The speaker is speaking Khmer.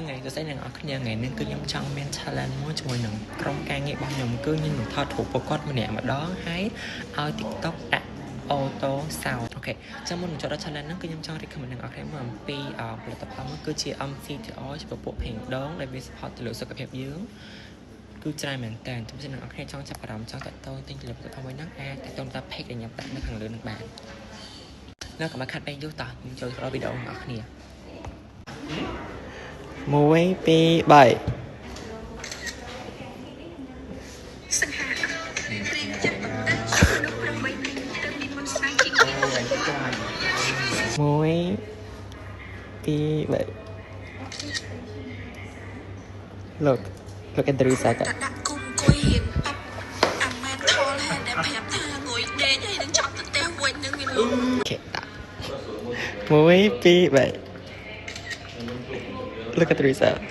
ngày tôi sẽ đang ở cái ngày nên cứ nhom trong men challenge muốn cho mình trong ca nghe bao nhom cứ như mình thao thủ bộ cốt mà nè mà đó hái ao tiktok đặt ô tô sao ok trong muốn cho đó challenge nó cứ nhom trong thì mình đang ở cái mà piផលិតផលគឺជា MCTO ជាពពួកភេងដងដែលវា support ទៅលើសុខភាពយើងគឺច្រើនមែនតើខ្ញុំsẽនឹងអរគ្នាចង់ចាប់អារម្មណ៍ចង់តតទិញផលិតផលមួយហ្នឹងអាចតតតា page ដែលខ្ញុំដាក់នៅខាងលើនឹងបាននៅកុំខាត់ពេកយូរតោះខ្ញុំចូលដល់វីដេអូរបស់គ្នា1 2 3សង្ហាព្រៀងចិត្តបន្តក្នុងប្របីនឹងទៅពីមុនស្បែកជាង1 2 3 Look at the recycle ដាក់គុំអង្គុយរៀនប៉ាប់អាម៉ែនថលហេតុដែលប្រាប់ថាងុយដេកហើយនឹងចប់ទៅផ្ទះវិញនឹងវាលុប Okay 1 2 3 Look at the recycle